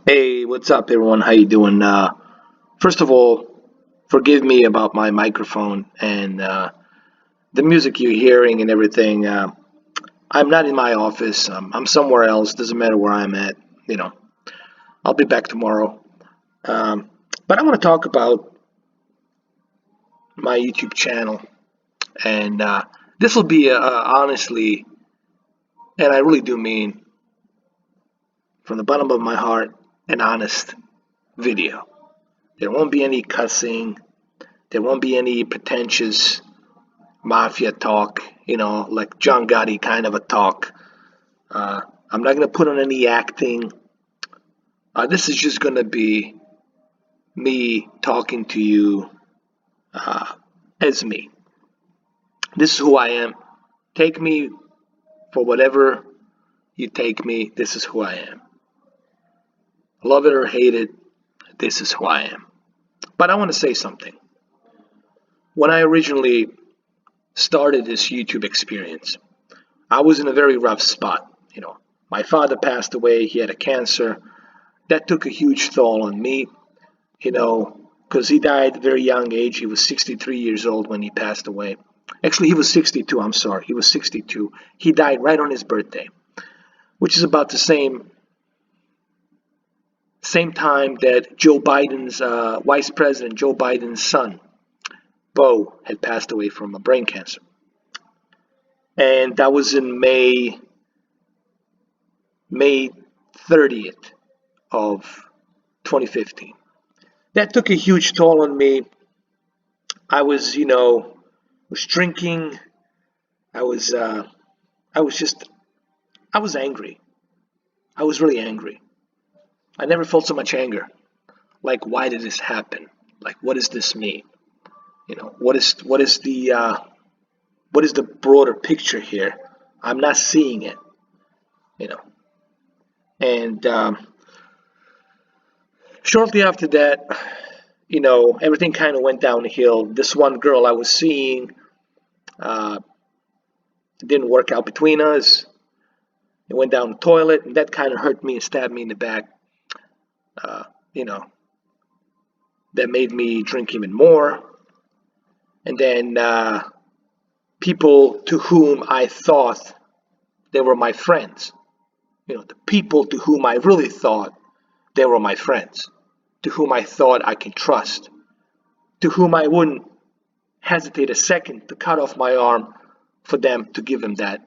Hey, what's up, everyone? How you doing? First of all, forgive me about my microphone and the music you're hearing and everything. I'm not in my office. I'm somewhere else. Doesn't matter where I'm at. You know, I'll be back tomorrow. Um, but I want to talk about my YouTube channel, and this will be honestly, and I really do mean from the bottom of my heart, an honest video. There won't be any cussing. There won't be any pretentious mafia talk, like John Gotti kind of a talk. Uh, I'm not going to put on any acting. This is just going to be me talking to you uh, as me. This is who I am. Take me for whatever you take me. This is who I am. Love it or hate it, this is who I am. But I want to say something. When I originally started this YouTube experience, I was in a very rough spot. My father passed away. He had a cancer. That took a huge toll on me, because he died at a very young age. He was 63 years old when he passed away. Actually, he was 62. I'm sorry. He was 62. He died right on his birthday, which is about the same time that Joe Biden's Vice President Joe Biden's son, Bo, had passed away from a brain cancer. And that was in May 30th of 2015. That took a huge toll on me. I was drinking. I was, uh, I was just, I was angry. I was really angry. I never felt so much anger. Like, why did this happen? Like, what does this mean? What is the broader picture here? I'm not seeing it. You know, and shortly after that, everything kind of went downhill. This one girl I was seeing, uh, it didn't work out between us. It went down the toilet, and that kind of hurt me and stabbed me in the back. Uh, you know, that made me drink even more. And then people to whom I thought they were my friends, the people to whom I really thought they were my friends, to whom I thought I could trust, to whom I wouldn't hesitate a second to cut off my arm for them to give them that,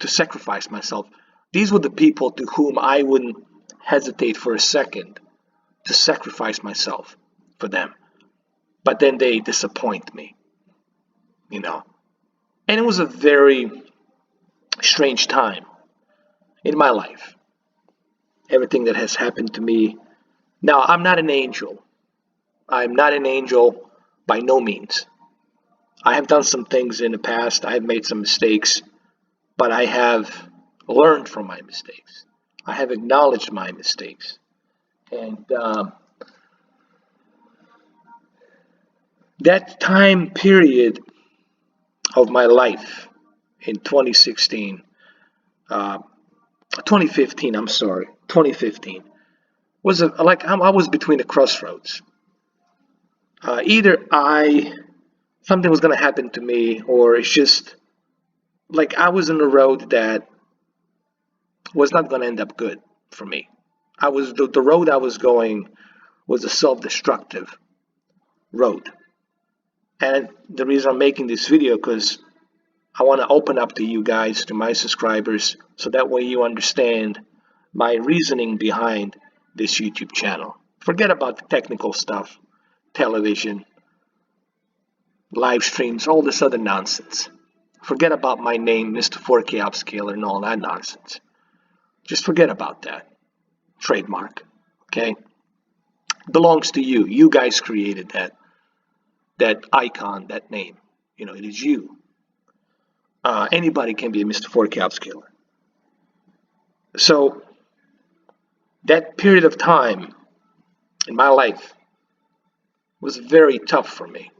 to sacrifice myself. These were the people to whom I wouldn't hesitate for a second to sacrifice myself for them. But then they disappoint me, you know. And it was a very strange time in my life. Everything that has happened to me. Now, I'm not an angel. I'm not an angel by no means. I have done some things in the past. I have made some mistakes, but I have learned from my mistakes. I have acknowledged my mistakes. And that time period of my life in 2016, 2015, I'm sorry, 2015, was like I was between the crossroads. Either something was going to happen to me, or it's just like I was on a road that was not going to end up good for me. The road I was going was a self-destructive road. And the reason I'm making this video, because I want to open up to you guys, to my subscribers, so that way you understand my reasoning behind this YouTube channel. Forget about the technical stuff, television, live streams, all this other nonsense. Forget about my name, Mr. 4K Upscaler, and all that nonsense. Just forget about that. Trademark, okay? It belongs to you. You guys created that icon, that name. It is you. Anybody can be a Mr. 4K Upscaler. So that period of time in my life was very tough for me.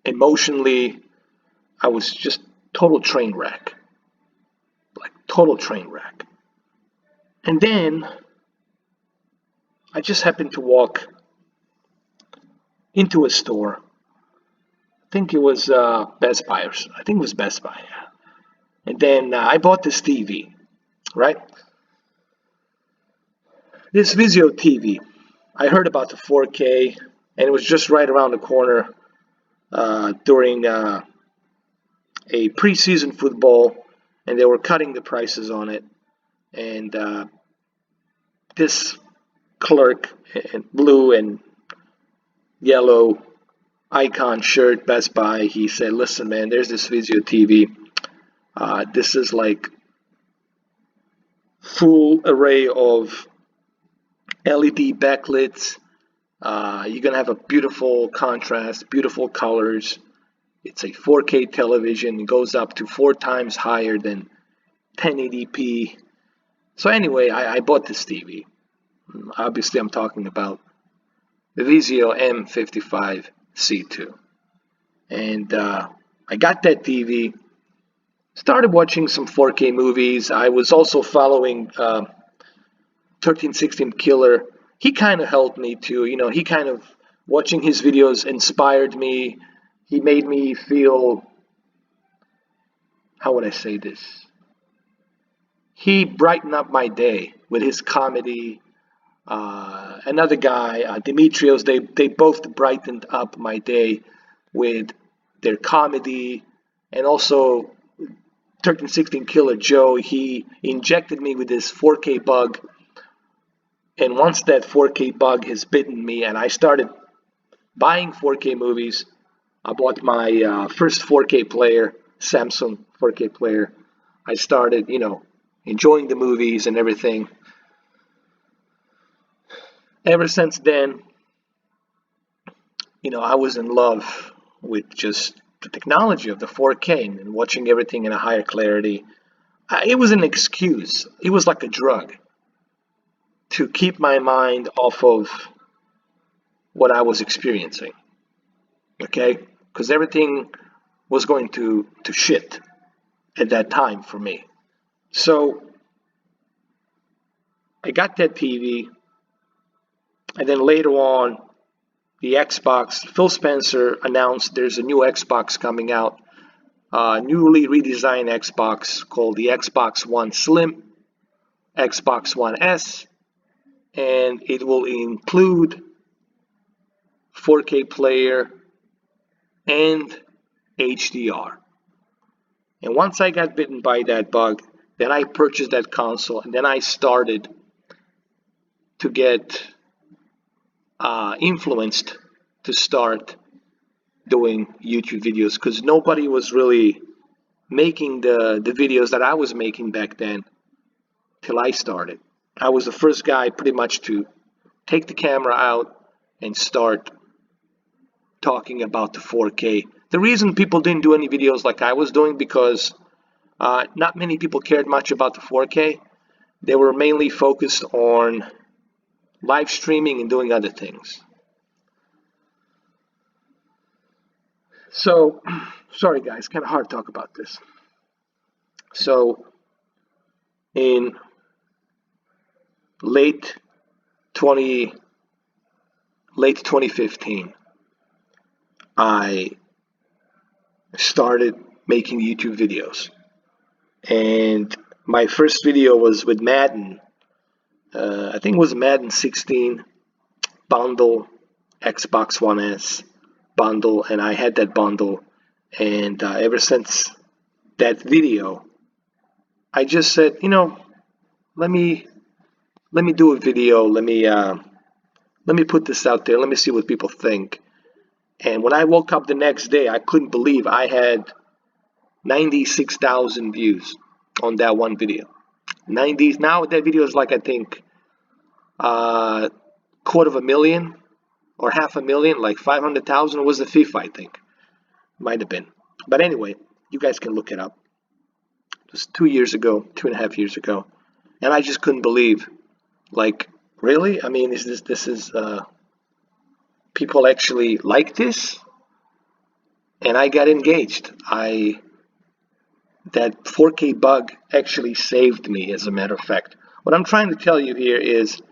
Emotionally, I was just total train wreck. Like total train wreck. And then I just happened to walk into a store. I think it was Best Buy, I think it was Best Buy. And then I bought this TV, right? This Vizio TV. I heard about the 4K, and it was just right around the corner during a preseason football, and they were cutting the prices on it. And this clerk in blue and yellow icon shirt, Best Buy, he said, "Listen, man, there's this Vizio TV. This is like full array of LED backlights. You're gonna have a beautiful contrast, beautiful colors. It's a 4K television. It goes up to 4 times higher than 1080p." So anyway, I bought this TV. Obviously, I'm talking about the Vizio M55C2. And I got that TV, started watching some 4K movies. I was also following 1316 Killer. He kind of helped me too. He kind of, watching his videos inspired me. He made me feel, how would I say this? He brightened up my day with his comedy. Another guy, Demetrios, they both brightened up my day with their comedy. And also 1316 Killer Joe, he injected me with this 4K bug. And once that 4K bug has bitten me and I started buying 4K movies, I bought my first 4K player, Samsung 4K player. I started, enjoying the movies and everything. Ever since then, I was in love with just the technology of the 4K and watching everything in a higher clarity. It was an excuse. It was like a drug to keep my mind off of what I was experiencing. Okay? Because everything was going to shit at that time for me. So I got that TV, and then later on, the Xbox, Phil Spencer announced there's a new Xbox coming out, newly redesigned Xbox called the Xbox One Slim, Xbox One S, and it will include 4K player and HDR. And once I got bitten by that bug, then I purchased that console, and then I started to get influenced to start doing YouTube videos, because nobody was really making the videos that I was making back then till I started. I was the first guy pretty much to take the camera out and start talking about the 4K. The reason people didn't do any videos like I was doing, because not many people cared much about the 4K. They were mainly focused on live streaming and doing other things. So, sorry guys, kind of hard to talk about this. So, in late 2015, I started making YouTube videos. And my first video was with Madden. I think it was Madden 16 bundle, Xbox One S bundle, and I had that bundle. And ever since that video, I just said, let me do a video. Let me put this out there. Let me see what people think. And when I woke up the next day, I couldn't believe I had 96,000 views on that one video. Now that video is like, I think, 250,000 or 500,000, like 500,000 was the FIFA, I think. Might have been. But anyway, you guys can look it up. It was 2 years ago, 2.5 years ago. And I just couldn't believe, like, really? I mean, this is people actually like this? And I got engaged. That 4K bug actually saved me, as a matter of fact. What I'm trying to tell you here is,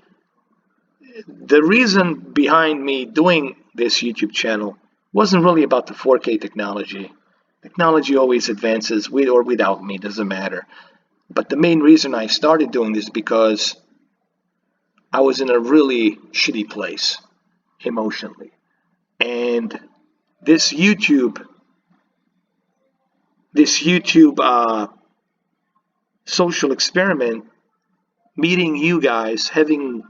the reason behind me doing this YouTube channel wasn't really about the 4K technology. Technology always advances, with or without me, doesn't matter. But the main reason I started doing this because I was in a really shitty place emotionally. And this YouTube, this YouTube social experiment, meeting you guys, having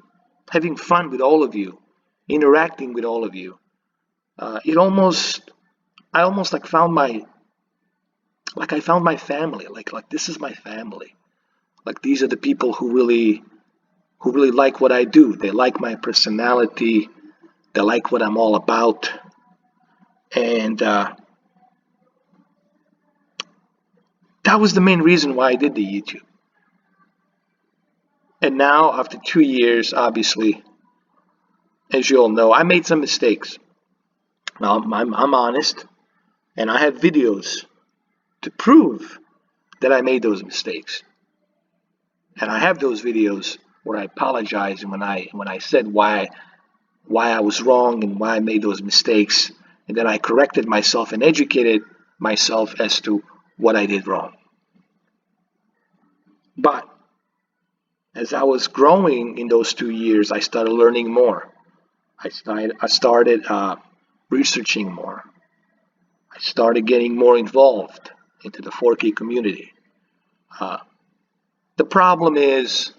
fun with all of you, interacting with all of you, I almost I found my family. Like this is my family. Like these are the people who really like what I do. They like my personality. They like what I'm all about. And that was the main reason why I did the YouTube. And now, after 2 years, obviously, as you all know, I made some mistakes. Now, I'm honest, and I have videos to prove that I made those mistakes. And I have those videos where I apologize and when I said why I was wrong and why I made those mistakes, and then I corrected myself and educated myself as to what I did wrong. But as I was growing in those 2 years, I started learning more. I started researching more. I started getting more involved into the 4K community. Uh, the problem is,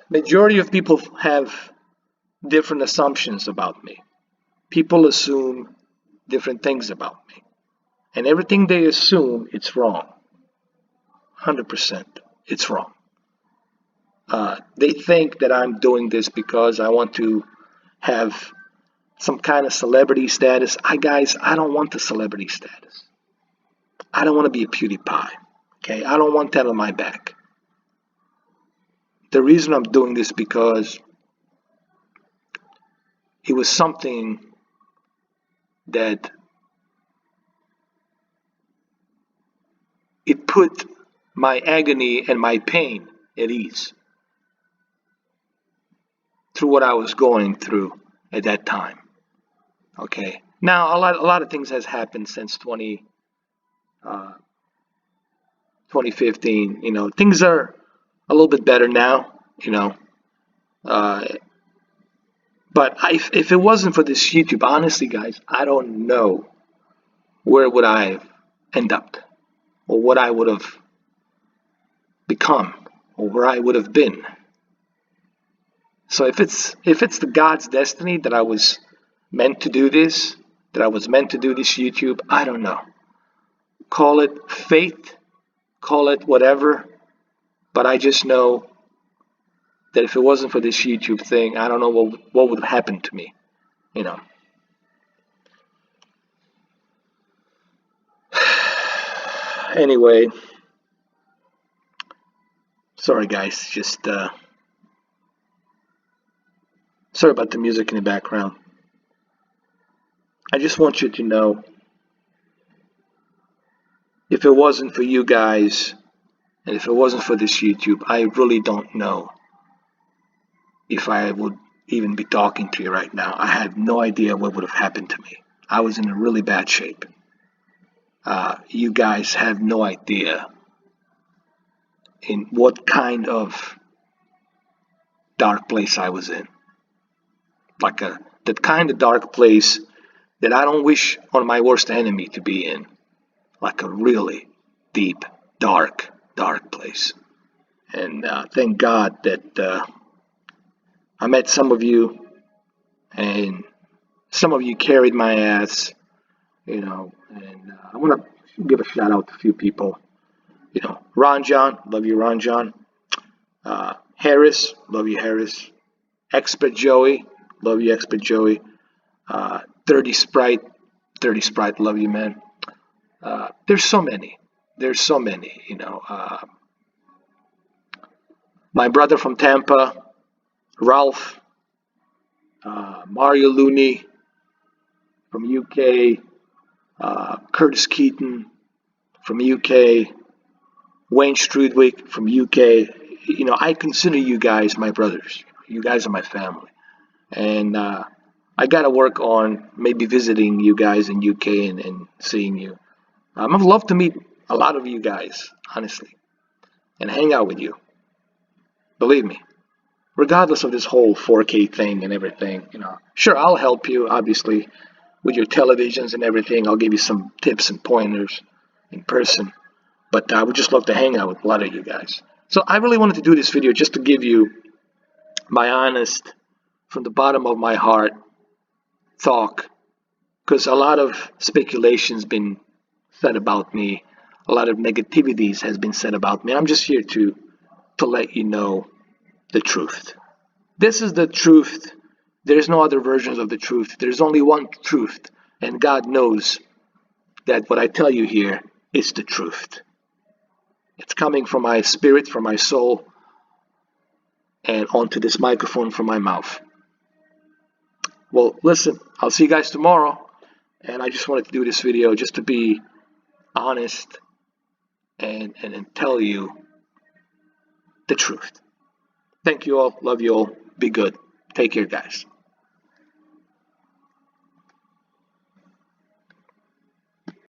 majority of people have different assumptions about me. People assume different things about me, and everything they assume, it's wrong. 100%, it's wrong. They think that I'm doing this because I want to have some kind of celebrity status. I don't want the celebrity status. I don't want to be a PewDiePie. Okay, I don't want that on my back. The reason I'm doing this because it was something that it put my agony and my pain at ease through what I was going through at that time. Okay. Now a lot of things has happened since 2015. You know, things are a little bit better now. You know, uh, but if it wasn't for this YouTube, honestly, guys, I don't know where would I end up, or what I would have become, or where I would have been. So if it's the God's destiny that I was meant to do this, that I was meant to do this YouTube, I don't know. Call it fate, call it whatever, but I just know that if it wasn't for this YouTube thing, I don't know what would have happened to me, you know. Anyway, sorry guys, just sorry about the music in the background. I just want you to know, if it wasn't for you guys, and if it wasn't for this YouTube, I really don't know if I would even be talking to you right now. I have no idea what would have happened to me. I was in a really bad shape. You guys have no idea in what kind of dark place I was in. Like that kind of dark place that I don't wish on my worst enemy to be in. Like a really deep, dark place. And thank God that I met some of you, and some of you carried my ass, you know. And I want to give a shout out to a few people. You know, Ron John, love you, Ron John. Harris, love you, Harris. Expert Joey, love you, Expert Joey. 30 Sprite, love you, man. There's so many. There's so many, you know. My brother from Tampa, Ralph, Mario Looney from UK, Curtis Keaton from UK, Wayne Strudwick from UK. I consider you guys my brothers. You guys are my family. And I got to work on maybe visiting you guys in UK and seeing you. I'd love to meet a lot of you guys, honestly, and hang out with you. Believe me, regardless of this whole 4K thing and everything, sure, I'll help you, obviously, with your televisions and everything. I'll give you some tips and pointers in person. But I would just love to hang out with a lot of you guys. So I really wanted to do this video just to give you my honest, from the bottom of my heart, talk, because a lot of speculation's been said about me, a lot of negativities has been said about me. I'm just here to let you know the truth. This is the truth. There's no other versions of the truth. There's only one truth, and God knows that what I tell you here is the truth. It's coming from my spirit, from my soul, and onto this microphone from my mouth. Well, listen, I'll see you guys tomorrow. And I just wanted to do this video just to be honest and tell you the truth. Thank you all. Love you all. Be good. Take care, guys.